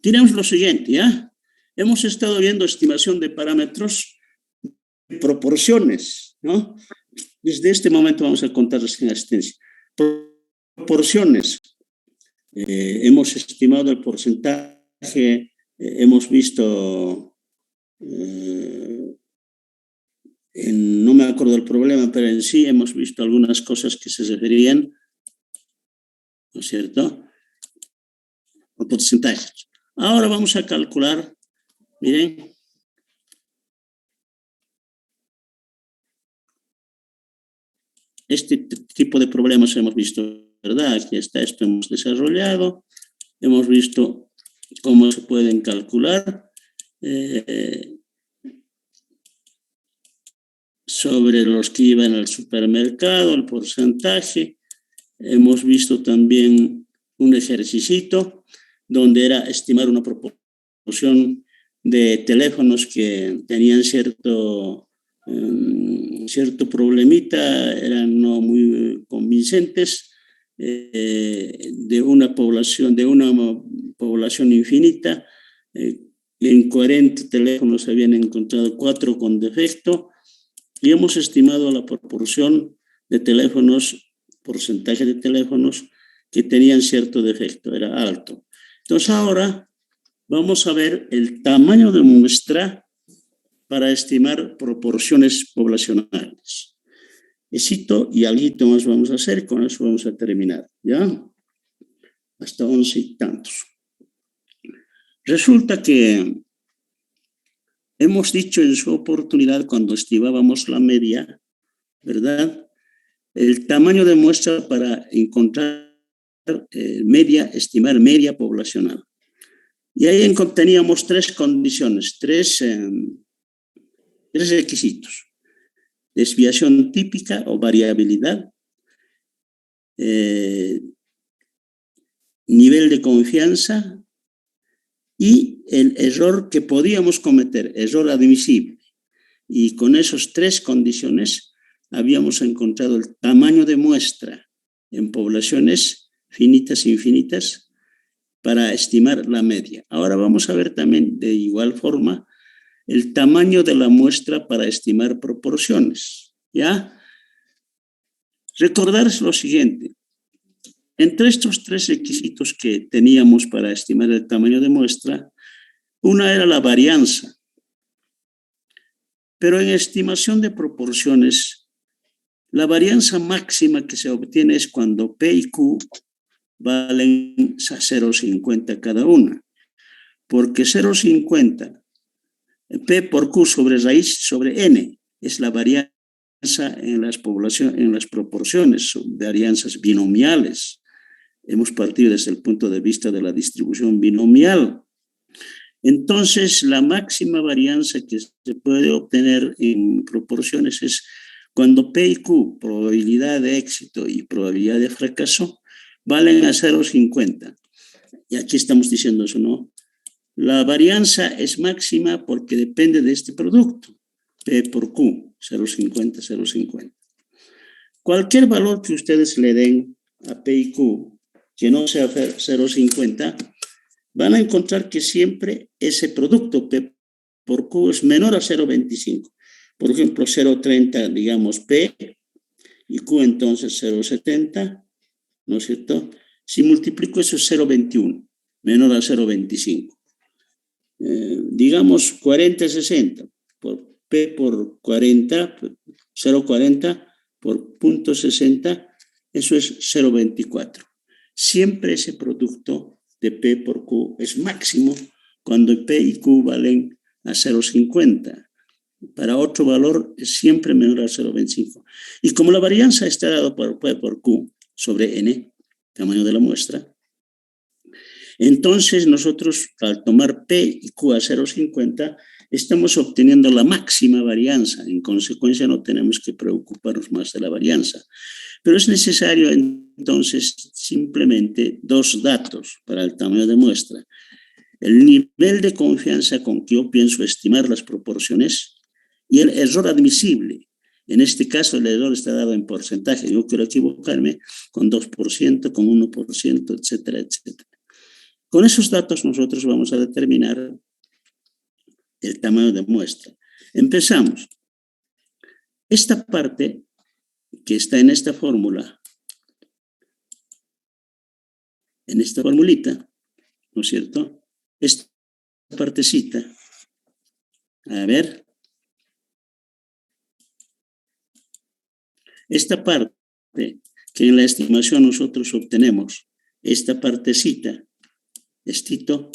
Tenemos lo siguiente, ¿ya? Hemos estado viendo estimación de parámetros, proporciones, ¿no? Desde este momento vamos a contar sin asistencia. Proporciones. Hemos estimado el porcentaje, hemos visto, no me acuerdo del problema, pero en sí hemos visto algunas cosas que se referían, ¿no es cierto?, a porcentajes. Ahora vamos a calcular, miren, este tipo de problemas hemos visto, ¿verdad? Aquí está, esto hemos desarrollado, hemos visto cómo se pueden calcular sobre los que iban al supermercado, el porcentaje. Hemos visto también un ejercicio donde era estimar una proporción de teléfonos que tenían cierto problemita, eran no muy convincentes, de una población infinita. En 40 teléfonos habían encontrado 4 con defecto y hemos estimado la proporción de teléfonos, porcentaje de teléfonos que tenían cierto defecto, era alto. Entonces ahora vamos a ver el tamaño de muestra para estimar proporciones poblacionales. Éxito y algo más vamos a hacer, con eso vamos a terminar, ¿ya? Hasta 11 y tantos. Resulta que hemos dicho en su oportunidad, cuando estimábamos la media, ¿verdad?, el tamaño de muestra para encontrar estimar media poblacional. Y ahí teníamos 3 condiciones, tres requisitos: desviación típica o variabilidad, nivel de confianza y el error que podíamos cometer, error admisible. Y con esas 3 condiciones habíamos encontrado el tamaño de muestra en poblaciones finitas e infinitas para estimar la media. Ahora vamos a ver también de igual forma el tamaño de la muestra para estimar proporciones, ¿ya? Recordar lo siguiente: entre estos 3 requisitos que teníamos para estimar el tamaño de muestra, una era la varianza. Pero en estimación de proporciones, la varianza máxima que se obtiene es cuando P y Q valen a 0,50 cada una, porque 0,50 P por Q sobre raíz sobre N es la varianza en las proporciones, son varianzas binomiales. Hemos partido desde el punto de vista de la distribución binomial. Entonces, la máxima varianza que se puede obtener en proporciones es cuando P y Q, probabilidad de éxito y probabilidad de fracaso, valen a 0,50. Y aquí estamos diciendo eso, ¿no? La varianza es máxima porque depende de este producto, P por Q, 0,50, 0,50. Cualquier valor que ustedes le den a P y Q, que no sea 0,50, van a encontrar que siempre ese producto P por Q es menor a 0,25. Por ejemplo, 0,30, digamos, P, y Q entonces 0,70, ¿no es cierto? Si multiplico eso es 0,21, menor a 0,25. Digamos 40-60, por P por 40, 0,40 por 0,60, eso es 0,24. Siempre ese producto de P por Q es máximo cuando P y Q valen a 0,50. Para otro valor es siempre menor a 0,25. Y como la varianza está dada por P por Q sobre N, tamaño de la muestra, entonces nosotros al tomar P y Q a 0,50 estamos obteniendo la máxima varianza. En consecuencia no tenemos que preocuparnos más de la varianza. Pero es necesario entonces simplemente 2 datos para el tamaño de muestra: el nivel de confianza con que yo pienso estimar las proporciones y el error admisible. En este caso el error está dado en porcentaje. Yo quiero equivocarme con 2%, con 1%, etcétera, etcétera. Con esos datos nosotros vamos a determinar el tamaño de muestra. Empezamos. Esta parte que está en esta fórmula, en esta formulita, ¿no es cierto? Esta partecita, a ver, esta parte que en la estimación nosotros obtenemos, esta partecita, estito,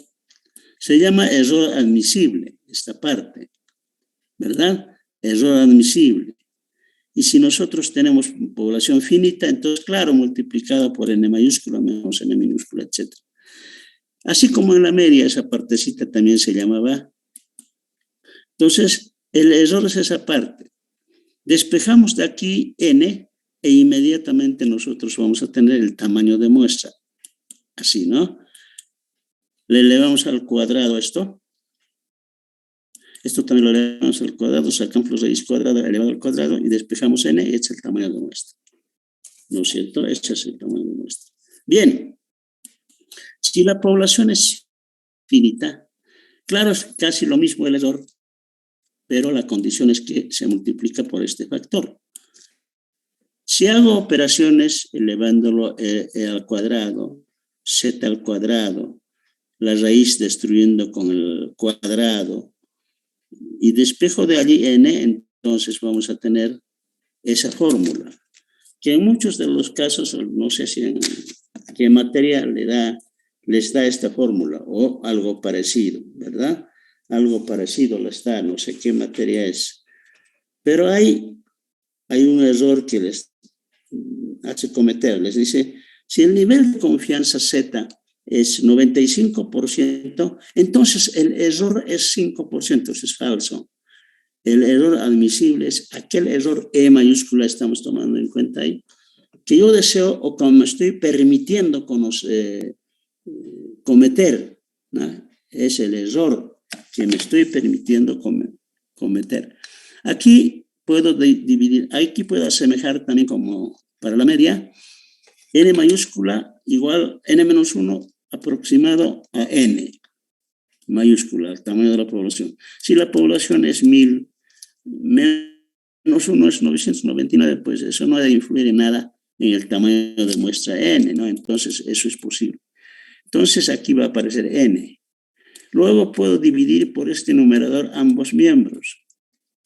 se llama error admisible, esta parte, ¿verdad? Error admisible. Y si nosotros tenemos población finita, entonces, claro, multiplicado por n mayúscula menos n minúscula, etc. Así como en la media, esa partecita también se llamaba. Entonces, el error es esa parte. Despejamos de aquí n e inmediatamente nosotros vamos a tener el tamaño de muestra. Así, ¿no? Le elevamos al cuadrado esto. Esto también lo elevamos al cuadrado, sacamos la raíz cuadrada elevado al cuadrado y despejamos n y este es el tamaño de muestra. ¿No es cierto? Este es el tamaño de muestra. Bien. Si la población es finita, claro, es casi lo mismo el error, pero la condición es que se multiplica por este factor. Si hago operaciones elevándolo al cuadrado, z al cuadrado, la raíz destruyendo con el cuadrado, y despejo de allí n, entonces vamos a tener esa fórmula, que en muchos de los casos, no sé si en qué materia les da esta fórmula, o algo parecido, ¿verdad? Algo parecido les da, no sé qué materia es. Pero hay un error que les hace cometer, les dice, si el nivel de confianza Z es 95%, entonces el error es 5%, eso es falso. El error admisible es aquel error E mayúscula, estamos tomando en cuenta ahí, que yo deseo o como me estoy permitiendo cometer, ¿no? Es el error que me estoy permitiendo cometer. Aquí puedo dividir, aquí puedo asemejar también como para la media, n mayúscula igual n-1 aproximado a n mayúscula, el tamaño de la población. Si la población es 1000, menos 1 es 999, pues eso no debe influir en nada en el tamaño de muestra n, ¿no? Entonces eso es posible. Entonces aquí va a aparecer n. Luego puedo dividir por este numerador ambos miembros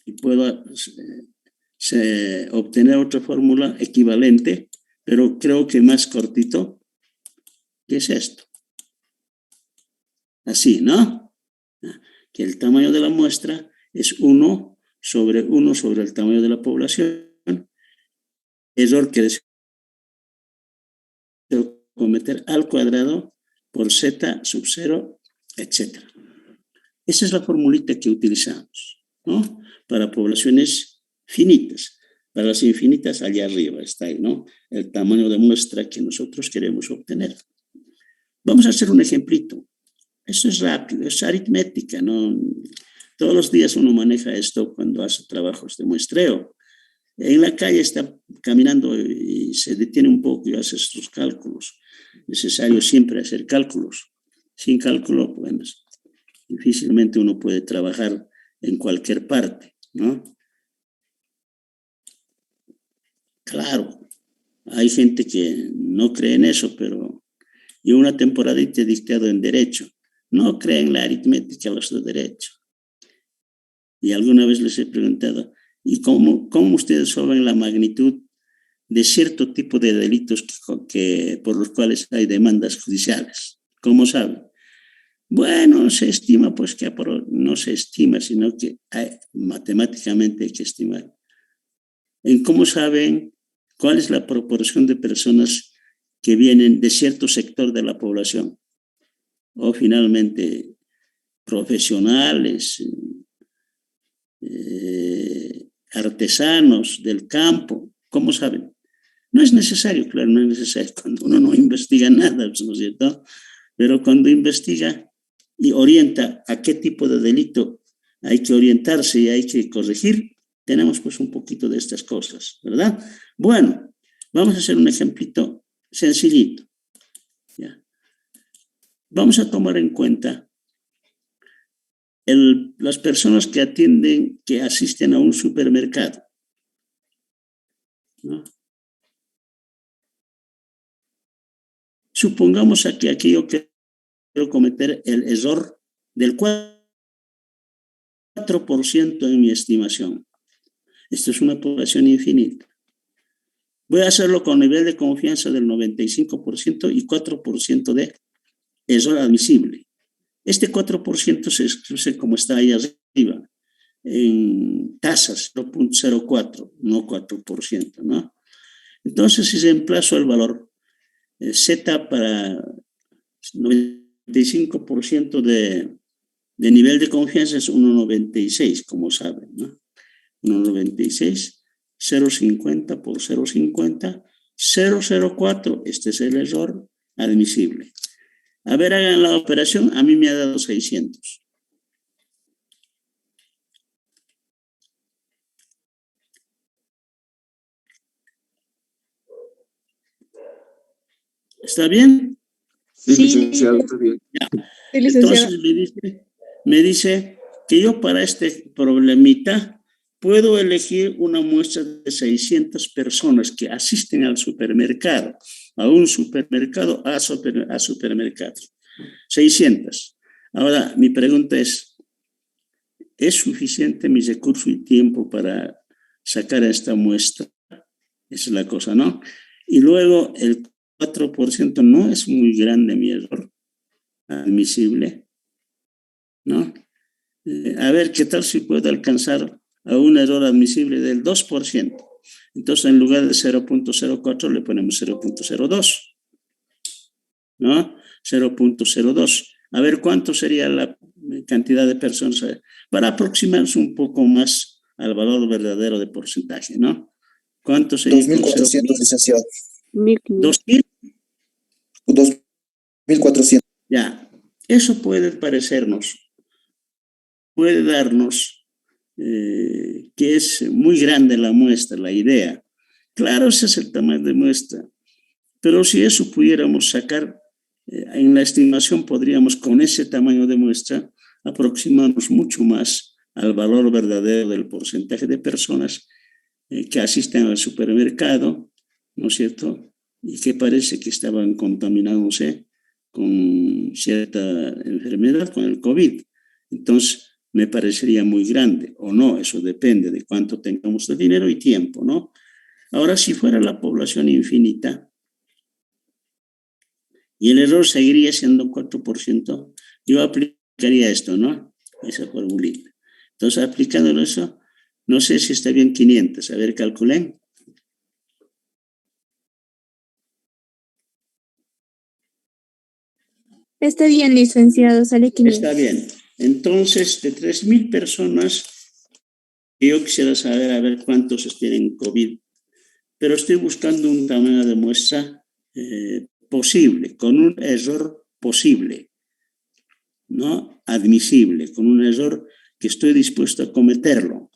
y puedo obtener otra fórmula equivalente, pero creo que más cortito, que es esto. Así, ¿no? Que el tamaño de la muestra es 1 sobre el tamaño de la población. Error que deseo cometer al cuadrado por z sub 0, etc. Esa es la formulita que utilizamos, ¿no? Para poblaciones finitas. Para las infinitas, allá arriba está ahí, ¿no? El tamaño de muestra que nosotros queremos obtener. Vamos a hacer un ejemplito. Eso es rápido, es aritmética, ¿no? Todos los días uno maneja esto cuando hace trabajos de muestreo. En la calle está caminando y se detiene un poco y hace sus cálculos. Necesario siempre hacer cálculos. Sin cálculo, bueno, difícilmente uno puede trabajar en cualquier parte, ¿no? Claro, hay gente que no cree en eso, pero yo una temporadita he dictado en Derecho. No creen en la aritmética los de Derecho. Y alguna vez les he preguntado, ¿y cómo ustedes saben la magnitud de cierto tipo de delitos por los cuales hay demandas judiciales? ¿Cómo saben? Bueno, se estima, pues que no se estima, sino que matemáticamente hay que estimar. ¿En cómo saben cuál es la proporción de personas que vienen de cierto sector de la población? O finalmente, profesionales, artesanos del campo, ¿cómo saben? No es necesario, claro, no es necesario cuando uno no investiga nada, ¿no es cierto? Pero cuando investiga y orienta a qué tipo de delito hay que orientarse y hay que corregir, tenemos pues un poquito de estas cosas, ¿verdad? Bueno, vamos a hacer un ejemplito sencillito. ¿Ya? vamos a tomar en cuenta las personas que asisten a un supermercado, ¿no? Supongamos que aquí yo quiero cometer el error del 4% en mi estimación. Esto es una población infinita. Voy a hacerlo con nivel de confianza del 95% y 4% de error admisible. Este 4% se escribe como está ahí arriba, en tasas 0.04, no 4%, ¿no? Entonces, si reemplazo el valor Z para 95% de nivel de confianza es 1,96, como saben, ¿no? 1,96, 0,50 por 0,50, 0,04, este es el error admisible. A ver, hagan la operación, a mí me ha dado 600. ¿Está bien? Sí, licenciado, está bien. Ya. Entonces me dice que yo para este problemita puedo elegir una muestra de 600 personas que asisten al supermercado, a un supermercado, a supermercados. 600. Ahora, mi pregunta es suficiente mi recurso y tiempo para sacar esta muestra? Esa es la cosa, ¿no? Y luego el 4% no es muy grande mi error admisible, ¿no? A ver, ¿qué tal si puedo alcanzar a un error admisible del 2%? Entonces, en lugar de 0.04 le ponemos 0.02, ¿no? 0.02. A ver, ¿cuánto sería la cantidad de personas? Para aproximarse un poco más al valor verdadero de porcentaje, ¿no? ¿Cuánto sería? 2.400, licenciado. 2.000. 2.400. Ya, eso puede parecernos, puede darnos que es muy grande la muestra, la idea. Claro, ese es el tamaño de muestra, pero si eso pudiéramos sacar en la estimación, podríamos con ese tamaño de muestra aproximarnos mucho más al valor verdadero del porcentaje de personas que asisten al supermercado, ¿no es cierto? Y que parece que estaban contaminados con cierta enfermedad, con el COVID. Entonces, me parecería muy grande, o no, eso depende de cuánto tengamos de dinero y tiempo, ¿no? Ahora, si fuera la población infinita y el error seguiría siendo 4%, yo aplicaría esto, ¿no? Esa formulita. Entonces, aplicándolo eso, no sé si está bien 500. A ver, calculen. Está bien, licenciado, sale 500. Está bien. Entonces, de 3.000 personas, yo quisiera saber a ver cuántos tienen COVID, pero estoy buscando un tamaño de muestra posible, con un error posible, ¿no? Admisible, con un error que estoy dispuesto a cometerlo.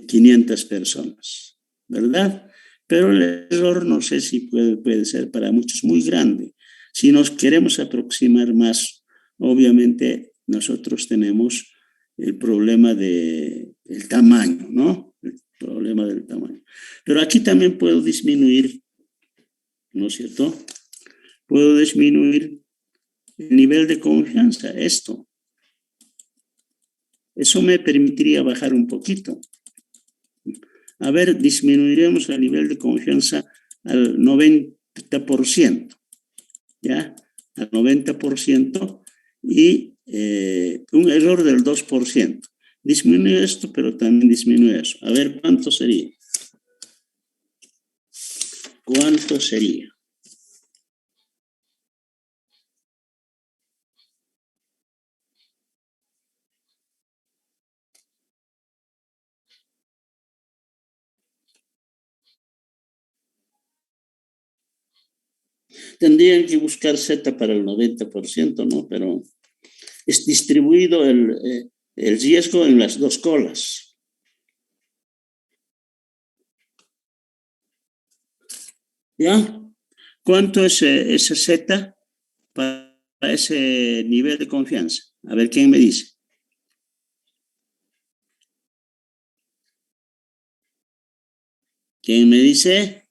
500 personas, ¿verdad? Pero el error no sé si puede ser para muchos muy grande. Si nos queremos aproximar más, obviamente nosotros tenemos el problema del tamaño, ¿no? El problema del tamaño. Pero aquí también puedo disminuir, ¿no es cierto? Puedo disminuir el nivel de confianza, esto. Eso me permitiría bajar un poquito. A ver, disminuiremos el nivel de confianza al 90%, ¿ya? Al 90% y un error del 2%. Disminuye esto, pero también disminuye eso. A ver, ¿cuánto sería? ¿Cuánto sería? Tendrían que buscar Z para el 90%, ¿no? Pero es distribuido el riesgo en las dos colas. ¿Ya? ¿Cuánto es ese Z para ese nivel de confianza? A ver, ¿quién me dice? ¿Quién me dice?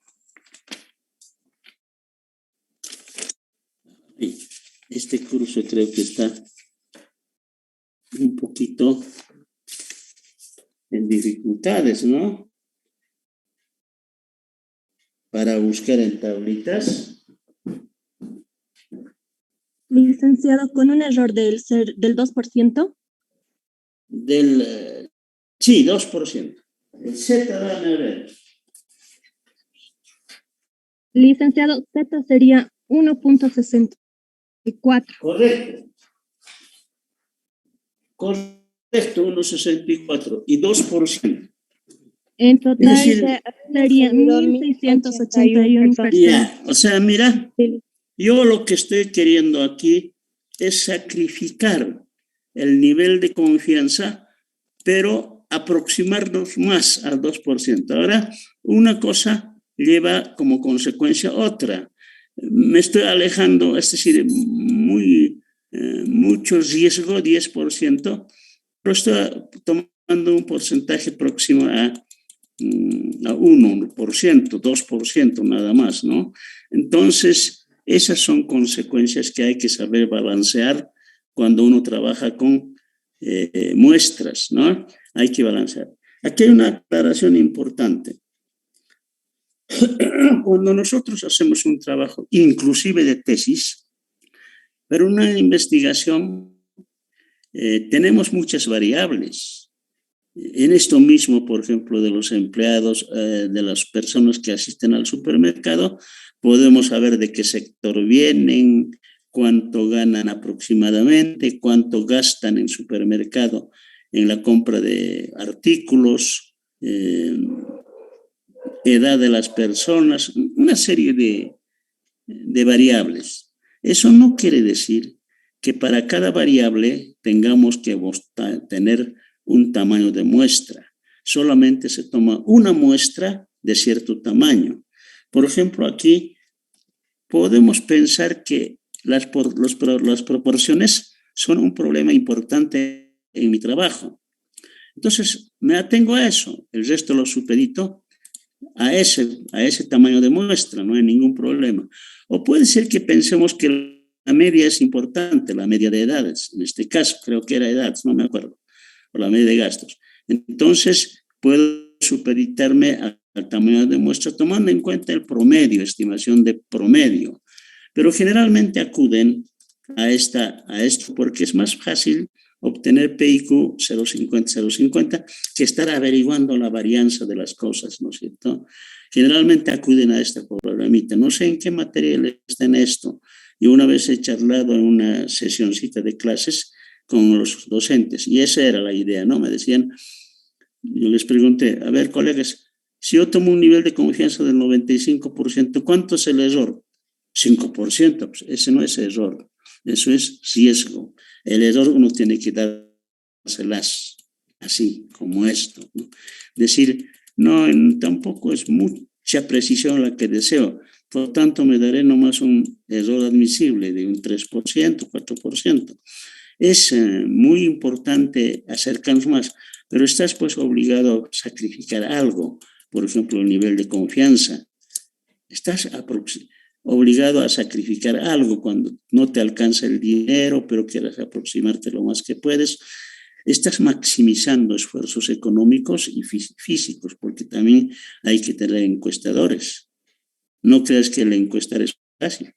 Este curso creo que está un poquito en dificultades, ¿no? Para buscar en tablitas. Licenciado, con un error del 2%. Sí, 2%. El Z, dame a ver. Licenciado, Z sería 1.64. Correcto. Correcto, 1.64 y 2%. En Es total decir, sería 1.681 personas. ya, o sea, mira, yo lo que estoy queriendo aquí es sacrificar el nivel de confianza, pero aproximarnos más al 2%. Ahora, una cosa lleva como consecuencia otra. Me estoy alejando, es decir, mucho riesgo, 10%, pero estoy tomando un porcentaje próximo a 1%, 2% nada más, ¿no? Entonces, esas son consecuencias que hay que saber balancear cuando uno trabaja con muestras, ¿no? Hay que balancear. Aquí hay una aclaración importante. Cuando nosotros hacemos un trabajo, inclusive de tesis, pero una investigación, tenemos muchas variables. En esto mismo, por ejemplo, de los empleados, de las personas que asisten al supermercado, podemos saber de qué sector vienen, cuánto ganan aproximadamente, cuánto gastan en supermercado en la compra de artículos, edad de las personas, una serie de variables. Eso no quiere decir que para cada variable tengamos que tener un tamaño de muestra. Solamente se toma una muestra de cierto tamaño. Por ejemplo, aquí podemos pensar que las proporciones son un problema importante en mi trabajo. Entonces, me atengo a eso. El resto lo supedito a ese tamaño de muestra, no hay ningún problema. O puede ser que pensemos que la media es importante, la media de edades. En este caso, creo que era edad, no me acuerdo, o la media de gastos. Entonces, puedo supeditarme al tamaño de muestra tomando en cuenta el promedio, estimación de promedio. Pero generalmente acuden a esto porque es más fácil obtener PIQ 0,50 que estar averiguando la varianza de las cosas, ¿no es cierto? Generalmente acuden a esta programita. No sé en qué material está en esto. Yo una vez he charlado en una sesioncita de clases con los docentes y esa era la idea, ¿no? Me decían, yo les pregunté, a ver, colegas, si yo tomo un nivel de confianza del 95%, ¿cuánto es el error? 5%, pues ese no es error, eso es riesgo. El error uno tiene que dárselas así, como esto, ¿no? Decir, no, tampoco es mucha precisión la que deseo, por tanto me daré nomás un error admisible de un 3%, 4%. Es muy importante acercarnos más, pero estás pues obligado a sacrificar algo, por ejemplo, el nivel de confianza. Estás obligado a sacrificar algo cuando no te alcanza el dinero, pero quieras aproximarte lo más que puedes. Estás maximizando esfuerzos económicos y físicos, porque también hay que tener encuestadores. No creas que el encuestar es fácil.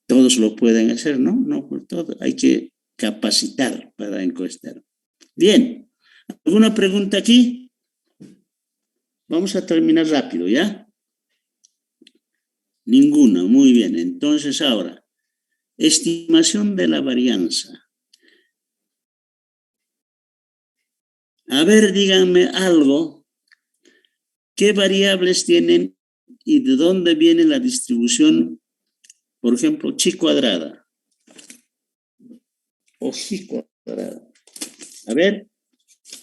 Todos lo pueden hacer, ¿no? No por todo. Hay que capacitar para encuestar. Bien. ¿Alguna pregunta aquí? Vamos a terminar rápido, ¿ya? Ninguna, muy bien. Entonces ahora, estimación de la varianza. A ver, díganme algo. ¿Qué variables tienen y de dónde viene la distribución, por ejemplo, chi cuadrada o chi cuadrada? A ver,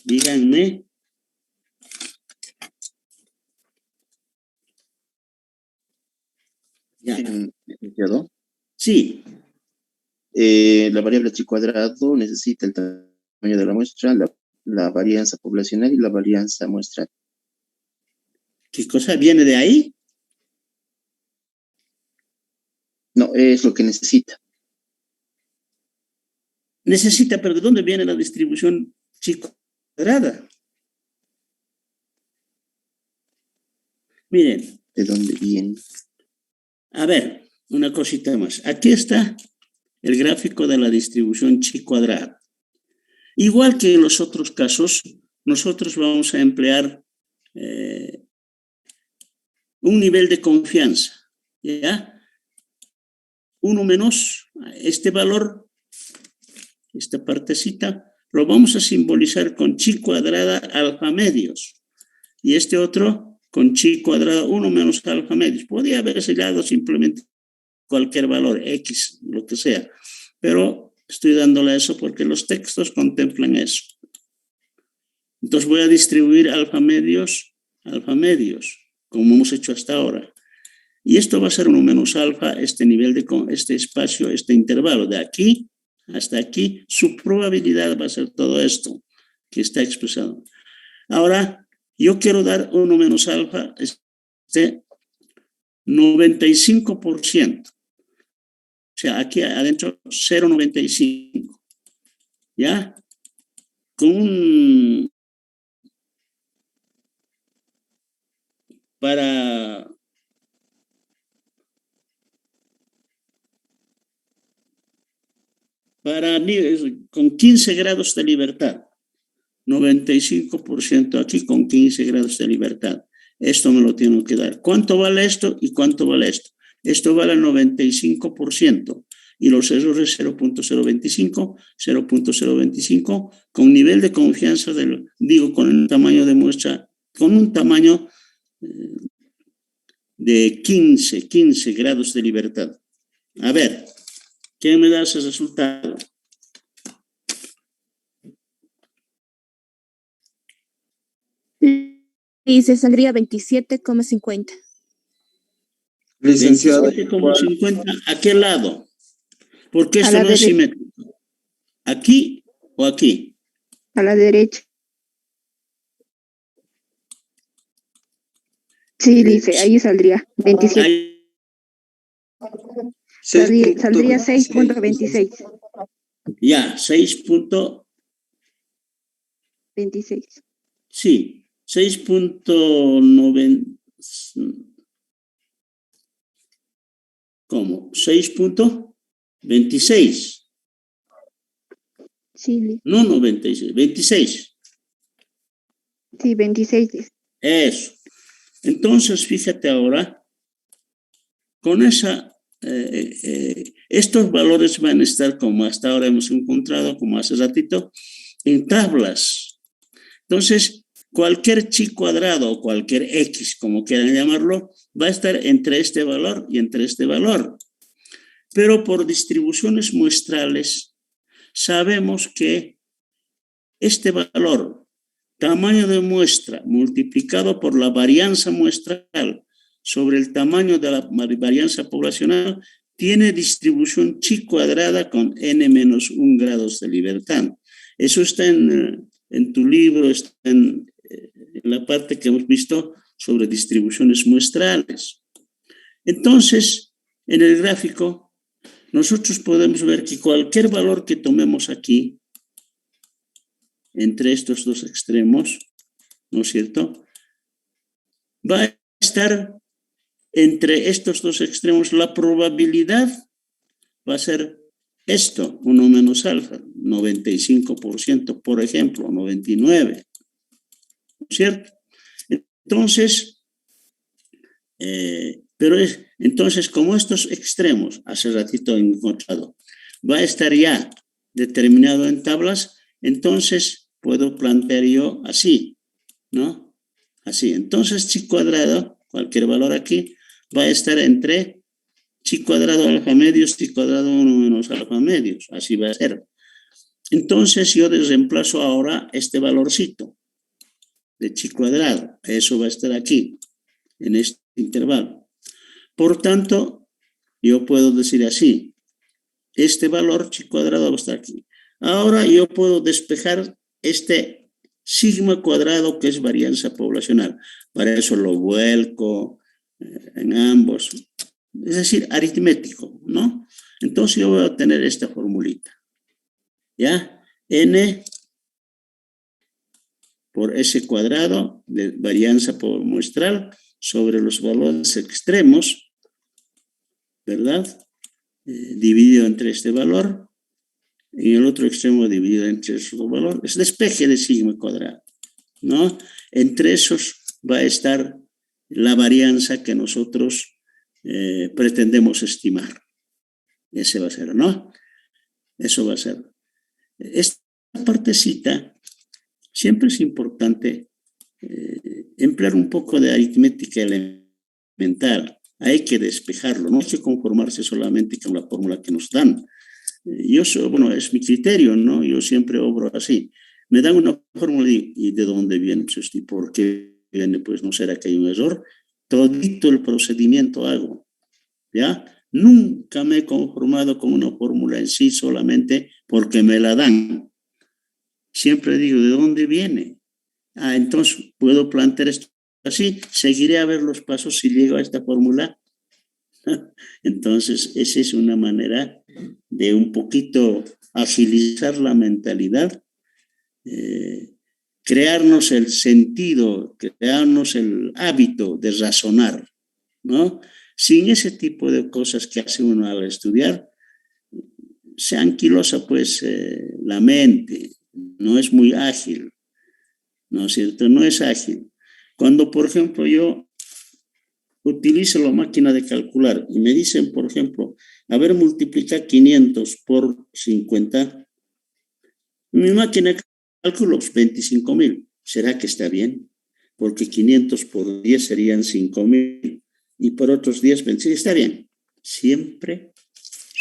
díganme. Ya. ¿Quedó? Sí. La variable chi cuadrado necesita el tamaño de la muestra, la varianza poblacional y la varianza muestral. ¿Qué cosa viene de ahí? No, es lo que necesita. Necesita, pero ¿de dónde viene la distribución chi cuadrada? Miren. ¿De dónde viene? A ver, una cosita más. Aquí está el gráfico de la distribución chi cuadrada. Igual que en los otros casos, nosotros vamos a emplear un nivel de confianza, ¿ya? 1 menos este valor, esta partecita, lo vamos a simbolizar con chi cuadrada alfa medios. Y este otro con chi cuadrada 1 menos alfa medios. Podría haberse dado simplemente cualquier valor, X, lo que sea. Pero estoy dándole eso porque los textos contemplan eso. Entonces voy a distribuir alfa medios, como hemos hecho hasta ahora. Y esto va a ser 1 menos alfa, este nivel de este espacio, este intervalo de aquí hasta aquí. Su probabilidad va a ser todo esto que está expresado. Ahora, yo quiero dar 1 menos alfa, 95%. O sea, aquí adentro 0,95. ¿Ya? Con un... con 15 grados de libertad. 95% aquí con 15 grados de libertad. Esto me lo tienen que dar. ¿Cuánto vale esto y cuánto vale esto? Esto vale el 95% y los errores 0.025, 0.025 con nivel de confianza, con el tamaño de muestra, con un tamaño de 15 grados de libertad. A ver, ¿qué me da ese resultado? Y se saldría 27,50. Licenciado. 27,50, ¿a qué lado? Porque A esto la no es derecha. simétrico. ¿Aquí o aquí? A la derecha. Sí, dice, ahí saldría 27. Ahí, Saldría 6.26. ya, 26. Sí, 6.90. ¿Cómo? 6.26. Sí, No 96, 26. Sí, 26 dice. Eso. Entonces, fíjate ahora, con estos valores van a estar como hasta ahora hemos encontrado, como hace ratito, en tablas. Entonces, cualquier chi cuadrado o cualquier x, como quieran llamarlo, va a estar entre este valor y entre este valor. Pero por distribuciones muestrales, sabemos que este valor, tamaño de muestra multiplicado por la varianza muestral sobre el tamaño de la varianza poblacional, tiene distribución chi cuadrada con n-1 grados de libertad. Eso está en tu libro, está en la parte que hemos visto sobre distribuciones muestrales. Entonces, en el gráfico, nosotros podemos ver que cualquier valor que tomemos aquí, entre estos dos extremos, ¿no es cierto? Va a estar entre estos dos extremos, la probabilidad va a ser esto, 1 menos alfa, 95%, por ejemplo, 99%, ¿no es cierto? Entonces, entonces, como estos extremos, hace ratito he encontrado, va a estar ya determinado en tablas, entonces puedo plantear yo así, ¿no? Así. Entonces, chi cuadrado, cualquier valor aquí, va a estar entre chi cuadrado alfa medios, chi cuadrado 1 menos alfa medios. Así va a ser. Entonces, yo reemplazo ahora este valorcito de chi cuadrado. Eso va a estar aquí, en este intervalo. Por tanto, yo puedo decir así. este valor chi cuadrado va a estar aquí. Ahora yo puedo despejar este sigma cuadrado que es varianza poblacional. Para eso lo vuelco en ambos. Es decir, aritmético, ¿no? Entonces yo voy a obtener esta formulita. ¿Ya? N por S cuadrado de varianza muestral sobre los valores extremos, ¿verdad? Dividido entre este valor, y el otro extremo dividido entre esos dos valores. Es despeje de sigma cuadrado, ¿no? Entre esos va a estar la varianza que nosotros pretendemos estimar. Ese va a ser, ¿no? Eso va a ser. Esta partecita siempre es importante emplear un poco de aritmética elemental. Hay que despejarlo, no hay que conformarse solamente con la fórmula que nos dan. Bueno, es mi criterio, ¿no? Yo siempre obro así. Me dan una fórmula y ¿de dónde viene? Pues, ¿y por qué viene? Pues no será que hay un error. Todito el procedimiento hago, ¿ya? Nunca me he conformado con una fórmula en sí solamente porque me la dan. Siempre digo, ¿de dónde viene? Entonces puedo plantear esto así, seguiré a ver los pasos si llego a esta fórmula. Entonces, esa es una manera de un poquito agilizar la mentalidad, crearnos el sentido, crearnos el hábito de razonar, ¿no? Sin ese tipo de cosas que hace uno al estudiar, se anquilosa pues la mente, no es muy ágil, ¿no es cierto? No es ágil. Cuando, por ejemplo, yo utilizo la máquina de calcular y me dicen, por ejemplo, a ver, multiplica 500 por 50, mi máquina calcula 25,000. ¿Será que está bien? Porque 500 por 10 serían 5,000 y por otros 10, 25, está bien. Siempre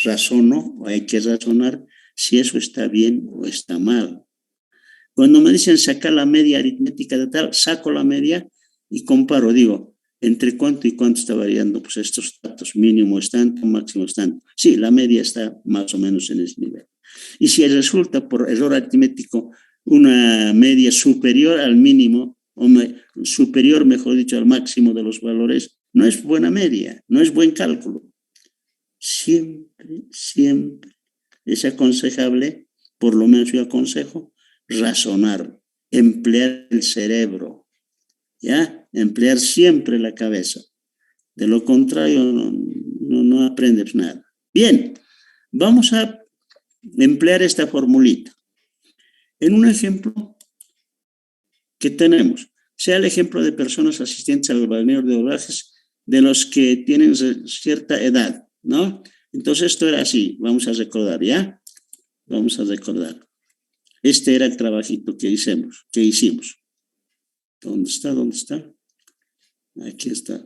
razono, hay que razonar si eso está bien o está mal. Cuando me dicen sacar la media aritmética de tal, saco la media y comparo, digo, ¿entre cuánto y cuánto está variando? Pues estos datos, mínimo es tanto, máximo es tanto. Sí, la media está más o menos en ese nivel. Y si resulta por error aritmético una media superior al mínimo, o superior, mejor dicho, al máximo de los valores, no es buena media, no es buen cálculo. Siempre, siempre es aconsejable, por lo menos yo aconsejo, razonar, emplear el cerebro, ¿ya? Emplear siempre la cabeza. De lo contrario, no aprendes nada. Bien, vamos a emplear esta formulita. En un ejemplo que tenemos, sea el ejemplo de personas asistentes al balneario de Obrajes, de los que tienen cierta edad, ¿no? Entonces esto era así, vamos a recordar, ¿ya? Vamos a recordar. Este era el trabajito que hicimos. ¿Dónde está? ¿Dónde está? Aquí está.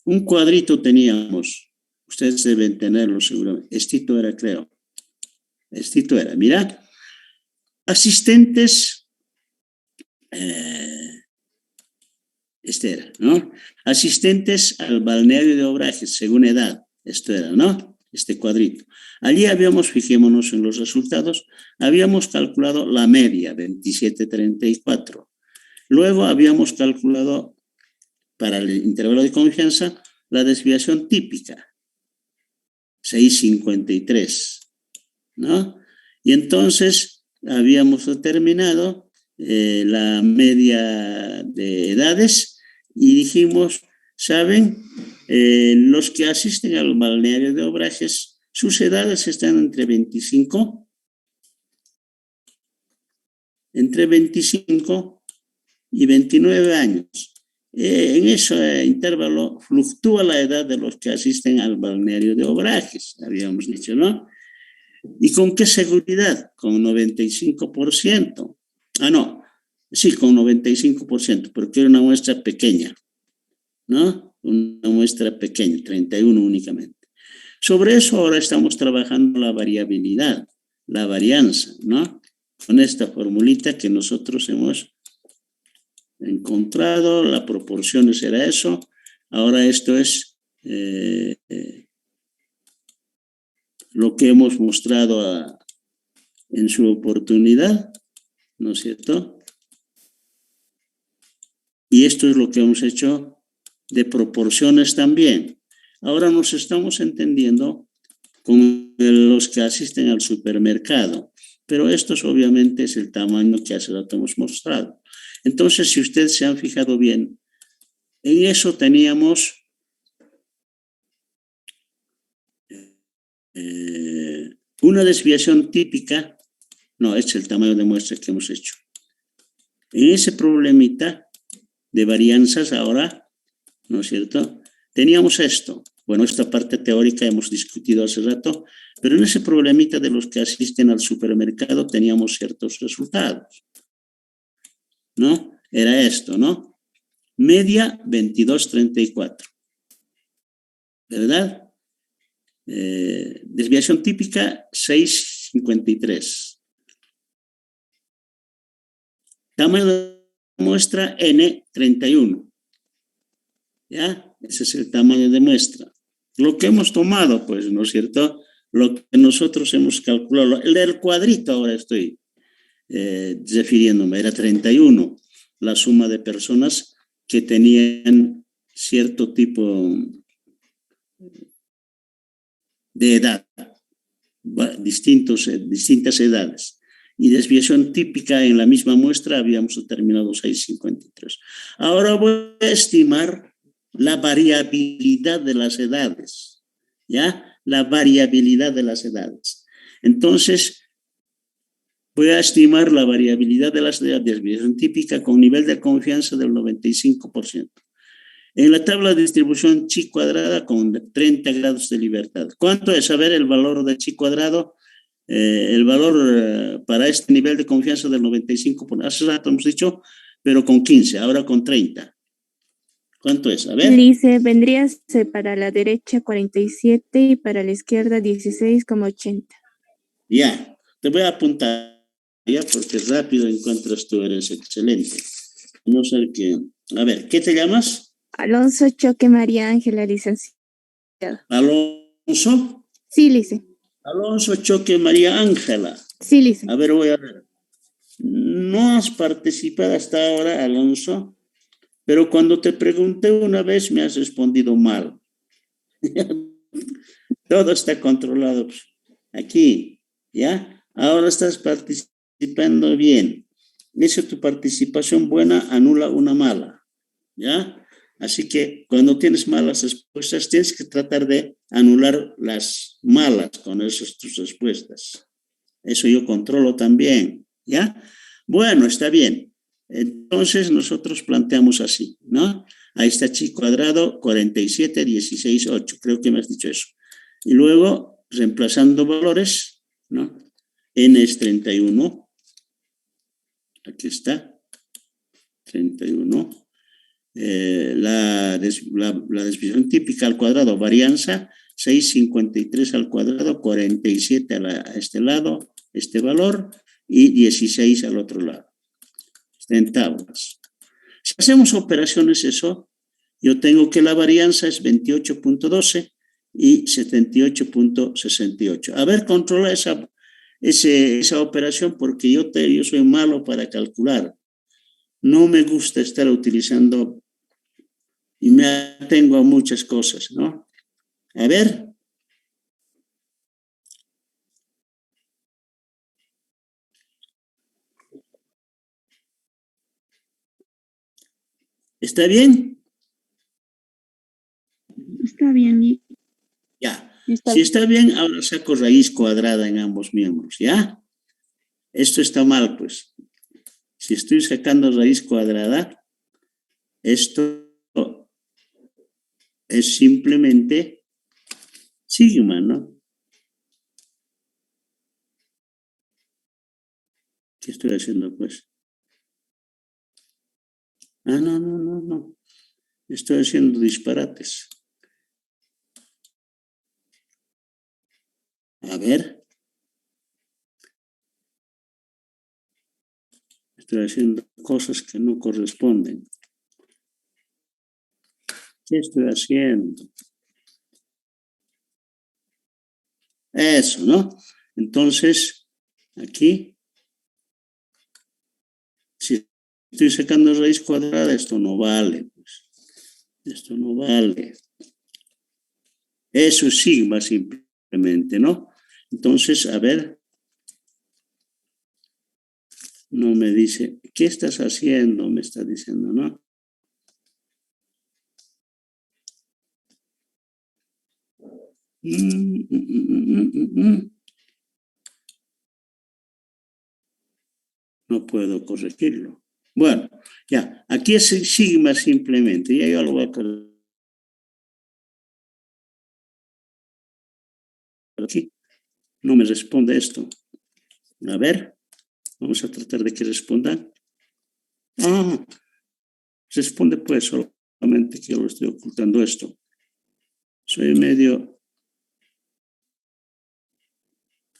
Un cuadrito teníamos. Ustedes deben tenerlo seguramente. Estito era, creo. Estito era. Mira. Asistentes. Este era, ¿no? Asistentes al balneario de Obrajes, según edad. Esto era, ¿no? Este cuadrito. Allí habíamos, fijémonos en los resultados, habíamos calculado la media, 27,34. Luego habíamos calculado para el intervalo de confianza la desviación típica, 6,53, ¿no? Y entonces habíamos determinado la media de edades y dijimos, ¿saben? Los que asisten al balneario de Obrajes, sus edades están entre 25 y 29 años. En ese intervalo fluctúa la edad de los que asisten al balneario de Obrajes, habíamos dicho, ¿no? ¿Y con qué seguridad? Con 95%. No, sí, con 95%, porque era una muestra pequeña, ¿no? Una muestra pequeña, 31 únicamente. Sobre eso ahora estamos trabajando la variabilidad, la varianza, ¿no? Con esta formulita que nosotros hemos encontrado, la proporción será eso. Ahora esto es lo que hemos mostrado en su oportunidad, ¿no es cierto? Y esto es lo que hemos hecho de proporciones también. Ahora nos estamos entendiendo con los que asisten al supermercado, pero esto obviamente es el tamaño que hace rato hemos mostrado. Entonces, si ustedes se han fijado bien, en eso teníamos una desviación típica, no, es el tamaño de muestra que hemos hecho. En ese problemita de varianzas ahora, ¿no es cierto? Teníamos esto. Bueno, esta parte teórica hemos discutido hace rato, pero en ese problemita de los que asisten al supermercado teníamos ciertos resultados, ¿no? Era esto, ¿no? Media 22.34, ¿verdad? Desviación típica 6.53. Tamaño de muestra N 31. ¿Ya? Ese es el tamaño de muestra. Lo que hemos tomado, pues, ¿no es cierto? Lo que nosotros hemos calculado. El del cuadrito ahora estoy refiriéndome, era 31. La suma de personas que tenían cierto tipo de edad, distintas edades. Y desviación típica en la misma muestra habíamos determinado 6.53. Ahora voy a estimar la variabilidad de las edades, ¿ya? La variabilidad de las edades. Entonces, voy a estimar la variabilidad de las edades, desviación típica con nivel de confianza del 95%. En la tabla de distribución chi cuadrada con 30 grados de libertad. ¿Cuánto es? A ver, el valor de chi cuadrado. El valor para este nivel de confianza del 95%. Hace rato hemos dicho, pero con 15, ahora con 30. ¿Cuánto es? A ver. Dice, vendría para la derecha 47 y para la izquierda 16,80. Ya, te voy a apuntar, ya, porque rápido encuentras tú, eres excelente. No sé qué. A ver, ¿qué te llamas? Alonso Choque María Ángela, licenciado. ¿Alonso? Sí, lice. Alonso Choque María Ángela. Sí, lice. A ver, voy a ver. No has participado hasta ahora, Alonso, pero cuando te pregunté una vez me has respondido mal. Todo está controlado aquí, ¿ya? Ahora estás participando bien. Esa tu participación buena anula una mala, ¿ya? Así que cuando tienes malas respuestas, tienes que tratar de anular las malas con esas tus respuestas. Eso yo controlo también, ¿ya? Bueno, está bien. Entonces nosotros planteamos así, ¿no? Ahí está chi cuadrado, 47, 16, 8. Creo que me has dicho eso. Y luego, reemplazando valores, ¿no? N es 31. Aquí está. 31. La desviación típica al cuadrado, varianza, 6,53 al cuadrado, 47 a este lado, este valor, y 16 al otro lado. Está en tablas. Si hacemos operaciones eso, yo tengo que la varianza es 28.12 y 78.68. A ver, controla esa operación porque yo soy malo para calcular. No me gusta estar utilizando y me atengo a muchas cosas, ¿no? A ver. ¿Está bien? Está bien. Ya. Si está bien, ahora saco raíz cuadrada en ambos miembros, ¿ya? Esto está mal, pues. Si estoy sacando raíz cuadrada, esto es simplemente sigma, ¿no? ¿Qué estoy haciendo, pues? Ah, no. Estoy haciendo disparates. A ver. Estoy haciendo cosas que no corresponden. ¿Qué estoy haciendo? Eso, ¿no? Entonces, aquí, si estoy sacando raíz cuadrada, esto no vale, pues. Esto no vale. Eso es sigma simplemente, ¿no? Entonces, a ver. No me dice, ¿qué estás haciendo? Me está diciendo, ¿no? No puedo corregirlo. Bueno, ya, aquí es sigma simplemente, ya yo lo voy a corregir. Aquí no me responde esto. A ver, vamos a tratar de que responda. Ah, responde pues, solamente que yo lo estoy ocultando esto. Soy medio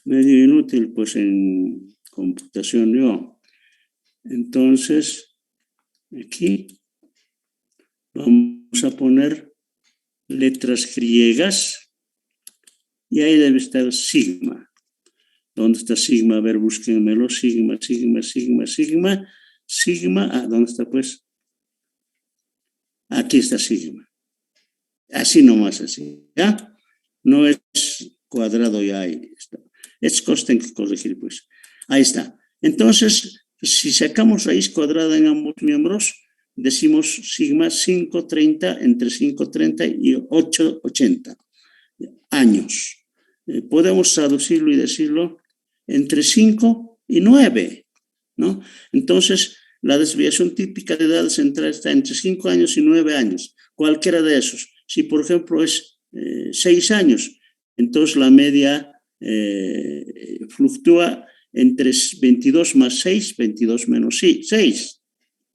inútil pues en computación yo. Entonces, aquí vamos a poner letras griegas y ahí debe estar sigma. ¿Dónde está sigma? A ver, búsquenmelo. Sigma. Ah, ¿dónde está pues? Aquí está sigma. Así nomás, así, ¿ya? No es cuadrado, ya ahí está. Estas cosas tengo que corregir, pues. Ahí está. Entonces, si sacamos raíz cuadrada en ambos miembros, decimos sigma 530 entre 530 y 880 años. Podemos traducirlo y decirlo entre 5 y 9, ¿no? Entonces, la desviación típica de edad central está entre 5 años y 9 años, cualquiera de esos. Si, por ejemplo, es 6 años, entonces la media fluctúa entre 22 más 6, 22 menos 6,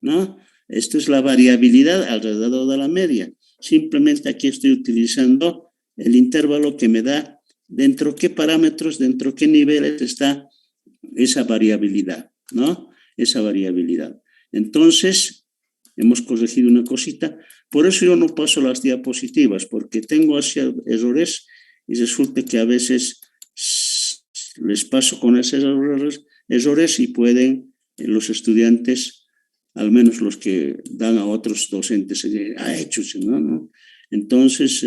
¿no? Esto es la variabilidad alrededor de la media. Simplemente aquí estoy utilizando el intervalo que me da dentro qué parámetros, dentro qué niveles está esa variabilidad, ¿no? Esa variabilidad. Entonces, hemos corregido una cosita. Por eso yo no paso las diapositivas, porque tengo así errores y resulta que a veces les paso con esos errores y pueden los estudiantes, al menos los que dan a otros docentes, hechos, ¿no? Entonces,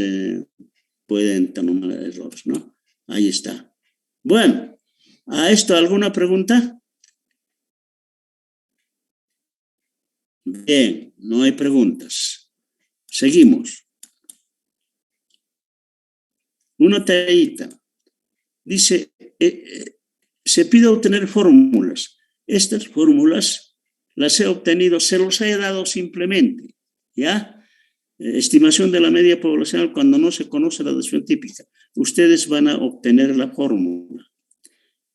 pueden tomar errores, ¿no? Ahí está. Bueno, ¿a esto alguna pregunta? Bien, no hay preguntas. Seguimos. Una tareita. Dice, se pide obtener fórmulas. Estas fórmulas las he obtenido, se los he dado simplemente, ¿ya? Estimación de la media poblacional cuando no se conoce la desviación típica. Ustedes van a obtener la fórmula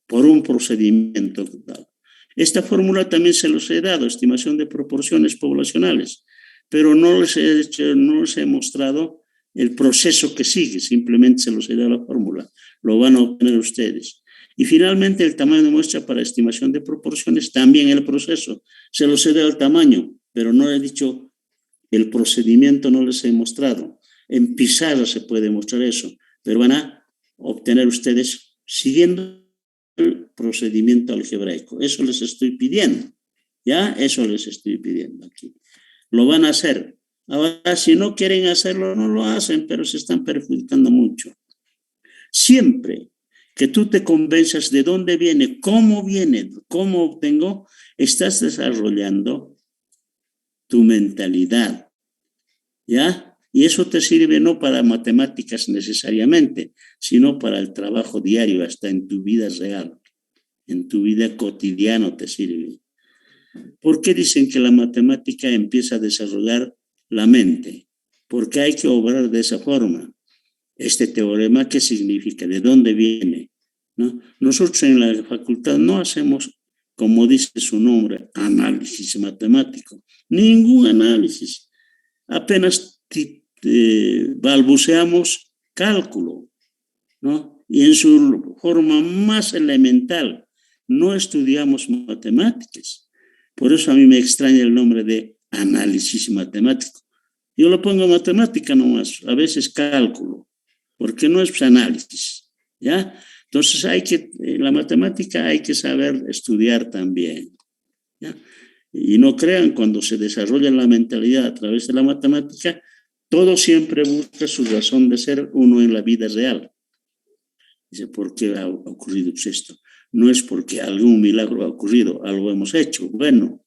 por un procedimiento dado. Esta fórmula también se los he dado, estimación de proporciones poblacionales, pero no les he mostrado el proceso que sigue, simplemente se los he dado la fórmula, lo van a obtener ustedes. Y finalmente el tamaño de muestra para estimación de proporciones, también el proceso, se los he dado el tamaño, pero no he dicho el procedimiento, no les he mostrado. En pizarra se puede mostrar eso, pero van a obtener ustedes siguiendo el procedimiento algebraico. Eso les estoy pidiendo, ¿ya? Eso les estoy pidiendo aquí. Lo van a hacer. Ahora, si no quieren hacerlo, no lo hacen, pero se están perjudicando mucho. Siempre que tú te convenzas de dónde viene, cómo obtengo, estás desarrollando tu mentalidad, ¿ya? Y eso te sirve no para matemáticas necesariamente, sino para el trabajo diario, hasta en tu vida real, en tu vida cotidiana te sirve. ¿Por qué dicen que la matemática empieza a desarrollar la mente? Porque hay que obrar de esa forma. Este teorema, ¿qué significa? ¿De dónde viene? ¿No? Nosotros en la facultad no hacemos, como dice su nombre, análisis matemático. Ningún análisis. Apenas balbuceamos cálculo, ¿no? Y en su forma más elemental, no estudiamos matemáticas. Por eso a mí me extraña el nombre de análisis matemático. Yo lo pongo matemática nomás, a veces cálculo, porque no es análisis, ¿ya? Entonces la matemática hay que saber estudiar también, ¿ya? Y no crean, cuando se desarrolla la mentalidad a través de la matemática, todo siempre busca su razón de ser uno en la vida real. Dice, ¿por qué ha ocurrido esto? No es porque algún milagro ha ocurrido, algo hemos hecho, bueno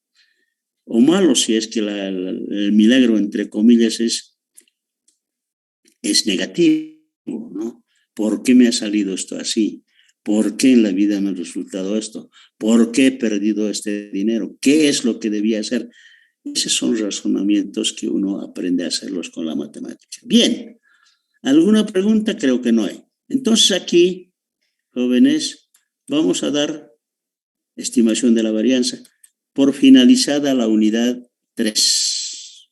o malo, si es que el milagro, entre comillas, es negativo, ¿no? ¿Por qué me ha salido esto así? ¿Por qué en la vida me ha resultado esto? ¿Por qué he perdido este dinero? ¿Qué es lo que debía hacer? Esos son razonamientos que uno aprende a hacerlos con la matemática. Bien, ¿alguna pregunta? Creo que no hay. Entonces aquí, jóvenes, vamos a dar estimación de la varianza por finalizada la unidad 3,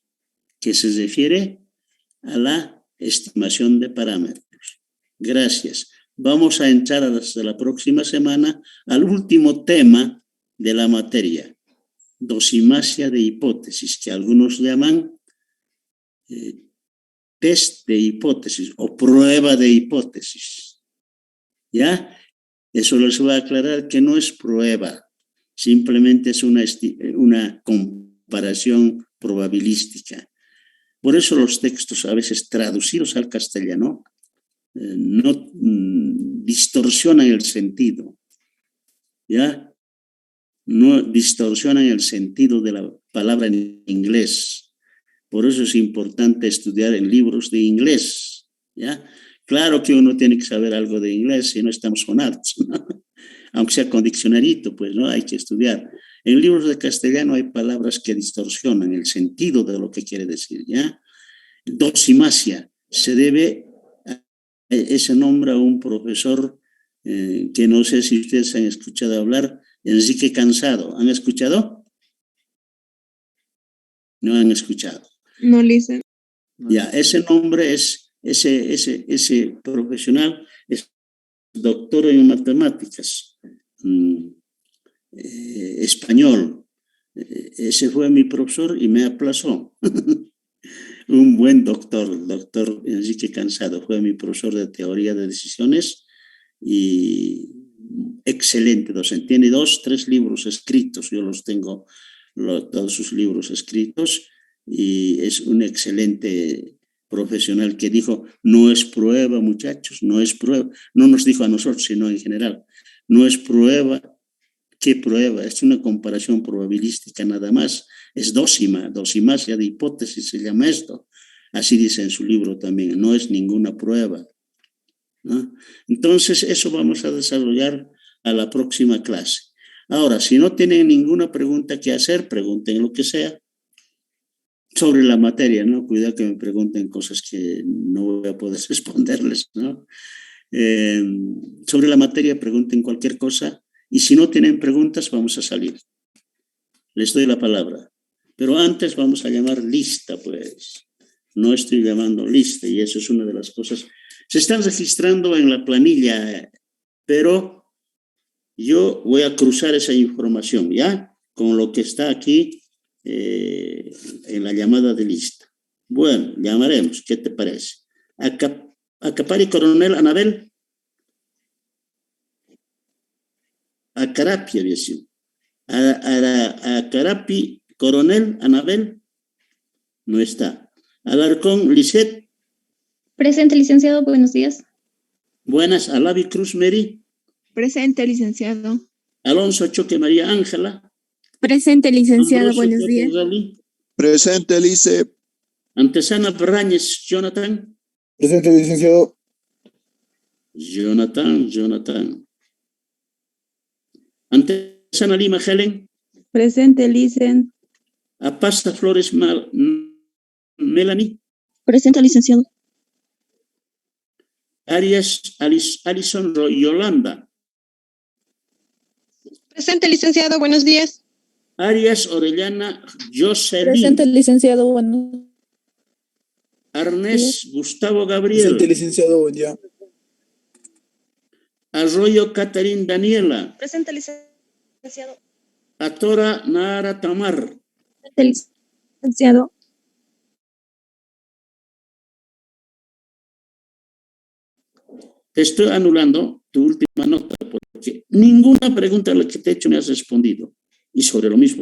que se refiere a la estimación de parámetros. Gracias. Vamos a entrar hasta la próxima semana al último tema de la materia, dosimasia de hipótesis, que algunos llaman test de hipótesis o prueba de hipótesis. ¿Ya? Eso les voy a aclarar que no es prueba, simplemente es una comparación probabilística. Por eso los textos a veces traducidos al castellano no distorsionan el sentido, ¿ya? No distorsionan el sentido de la palabra en inglés. Por eso es importante estudiar en libros de inglés, ¿ya? Claro que uno tiene que saber algo de inglés, si no estamos con arts, ¿no? Aunque sea con diccionarito, pues no hay que estudiar. En libros de castellano hay palabras que distorsionan el sentido de lo que quiere decir, ¿ya? Dosimasia se debe ese nombre a un profesor que no sé si ustedes han escuchado hablar, Enrique Cansado. ¿Han escuchado? No han escuchado. No, Lisa. Ya, ese nombre es, ese profesional es doctor en matemáticas, español. Ese fue mi profesor y me aplazó. Un buen doctor Enrique Cansado, fue mi profesor de teoría de decisiones y excelente docente. Tiene 2, 3 libros escritos, yo los tengo, todos sus libros escritos, y es un excelente profesional que dijo, no es prueba, muchachos, no es prueba. No nos dijo a nosotros, sino en general, no es prueba. ¿Qué prueba? Es una comparación probabilística nada más. Es dosimasia de hipótesis se llama esto. Así dice en su libro también, no es ninguna prueba, ¿no? Entonces, eso vamos a desarrollar a la próxima clase. Ahora, si no tienen ninguna pregunta que hacer, pregunten lo que sea sobre la materia, ¿no? Cuidado que me pregunten cosas que no voy a poder responderles, ¿no? Sobre la materia, pregunten cualquier cosa. Y si no tienen preguntas, vamos a salir. Les doy la palabra. Pero antes vamos a llamar lista, pues. No estoy llamando lista y eso es una de las cosas. Se están registrando en la planilla, pero yo voy a cruzar esa información, ¿ya? Con lo que está aquí en la llamada de lista. Bueno, llamaremos. ¿Qué te parece? Acapari Coronel Anabel. Acarapi había sido. Acarapi Coronel Anabel. No está. Alarcón Lisset. Presente, licenciado. Buenos días. Buenas. Alavi Cruz Mary. Presente, licenciado. Alonso Choque María Ángela. Presente, licenciado. Ambrosio Buenos días. Gali. Presente, Lice. Antesana Brañez Jonathan. Presente, licenciado. Jonathan. Antesana Lima Helen. Presente, licen. Apasta Flores Melanie. Presente, licenciado. Arias Alison Yolanda. Presente, licenciado. Buenos días. Arias Orellana Jocelyn. Presente, licenciado. Bueno. Arnés Gustavo Gabriel. Presente, licenciado. Buen día. Arroyo Catherine Daniela. Presente, licenciado. Atora Nara Tamar. Presente, Licenciado. Te estoy anulando. tu última nota, porque ninguna pregunta a la que te he hecho me has respondido. Y sobre lo mismo